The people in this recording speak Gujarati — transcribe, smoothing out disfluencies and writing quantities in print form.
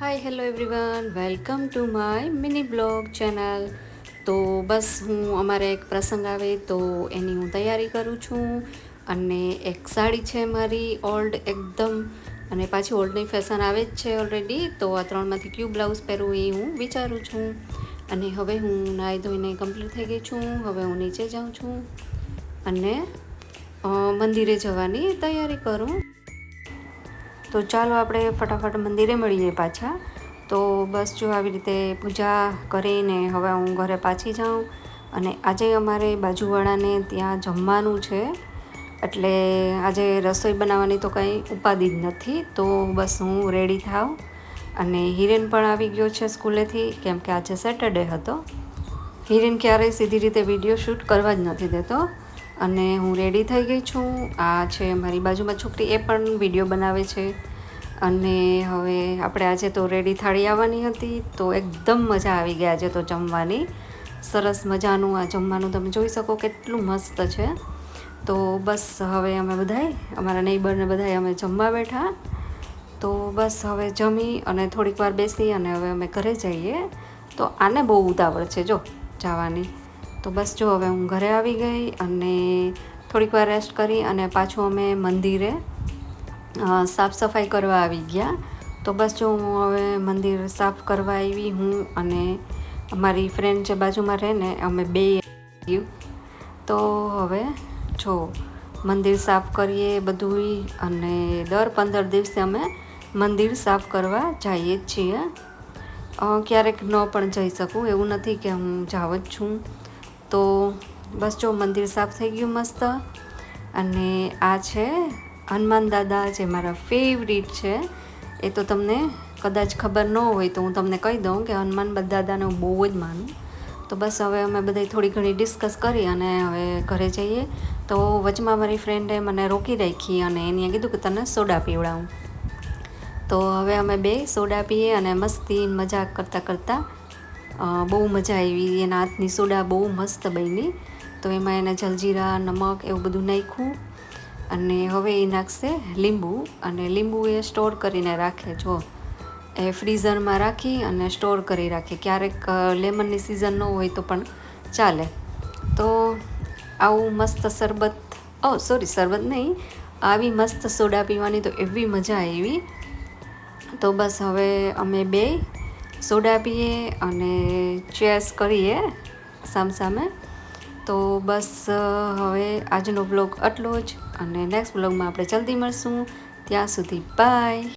Hi hello everyone, welcome to my mini blog channel. તો બસ હું અમારે એક પ્રસંગ આવે તો એની હું તૈયારી કરું છું. અને એક સાડી છે મારી ઓલ્ડ એકદમ, અને પાછી ઓલ્ડની ફેશન આવે જ છે ઓલરેડી. તો આ ત્રણમાંથી ક્યુ બ્લાઉઝ પહેરવું એ હું વિચારું છું. અને હવે હું નાહી ધોઈને કમ્પ્લીટ થઈ ગઈ છું. હવે હું નીચે જાઉં છું અને મંદિરે જવાની તૈયારી કરું. તો ચાલો આપણે ફટાફટ મંદિરે મળીએ પાછા. તો બસ જો આવી રીતે પૂજા કરીને હવે હું ઘરે પાછી જાઉં. અને આજે અમારે બાજુવાળાને ત્યાં જમવાનું છે, એટલે આજે રસોઈ બનાવવાની તો કંઈ ઉપાધિ જ નથી. તો બસ હું રેડી થાવ. અને હિરેન પણ આવી ગયો છે સ્કૂલેથી, કેમ કે આજે સેટરડે હતો. હિરેન ક્યારેય સીધી રીતે વિડીયો શૂટ કરવા જ નથી દેતો. અને હું રેડી થઈ ગઈ છું. આ છે મારી બાજુમાં છોકરી, એ પણ વિડીયો બનાવે છે. અને હવે આપણે આજે તો રેડી થાળી આવવાની હતી, તો એકદમ મજા આવી ગઈ આજે તો જમવાની. સરસ મજાનું આ જમવાનું તમે જોઈ શકો કેટલું મસ્ત છે. તો બસ હવે અમે બધાય અમારા નેબરને બધાય અમે જમવા બેઠા. તો બસ હવે જમી અને થોડીક વાર બેસી અને હવે અમે ઘરે જઈએ. તો આને બહુ ઉતાવળ છે જો જવાની. તો બસ જો હવે હું ઘરે આવી ગઈ અને થોડીક વાર રેસ્ટ કરી અને પાછું અમે મંદિરે સાફ સફાઈ કરવા આવી ગયા. તો બસ જો હું હવે મંદિર સાફ કરવા આવી હું અને અમારી ફ્રેન્ડ જે બાજુમાં રહે ને, અમે બે. તો હવે જો મંદિર સાફ કરીએ બધું. અને દર 15 દિવસે અમે મંદિર સાફ કરવા જઈએ જ છીએ. ક્યારેક ન પણ જઈ શકું એવું નથી કે હું જાઉં જ છું. તો બસ જો મંદિર સાફ થઈ ગયું મસ્ત. અને આ છે હનુમાન દાદા, જે મારા ફેવરિટ છે. એ તો તમને કદાચ ખબર ન હોય તો હું તમને કહી દઉં કે હનુમાન દાદાને હું બહુ જ માનું. તો બસ હવે અમે બધાય થોડી ઘણી ડિસ્કસ કરી અને હવે ઘરે જઈએ. તો વચમાં મારી ફ્રેન્ડે મને રોકી રાખી અને એને કીધું કે તને સોડા પીવડાવું. તો હવે અમે બે સોડા પીએ અને મસ્તી મજાક કરતાં કરતાં બહુ મજા આવી. એના હાથની સોડા બહુ મસ્ત બની. તો એમાં એને જલજીરા, નમક એવું બધું નાખ્યું. અને હવે એ નાખશે લીંબુ. અને લીંબુ એ સ્ટોર કરીને રાખે, જો એ ફ્રીઝરમાં રાખી અને સ્ટોર કરી રાખે. ક્યારેક લેમનની સિઝન ન હોય તો પણ ચાલે. તો આવું મસ્ત શરબત, શરબત નહીં, આવી મસ્ત સોડા પીવાની તો એવી મજા આવી. તો બસ હવે અમે બે સોડા પીએ અને ચેસ કરીએ સામસામે. તો બસ હવે આજનો બ્લોગ આટલો જ. અને નેક્સ્ટ બ્લોગમાં આપણે જલ્દી મળશું. ત્યાં સુધી બાય.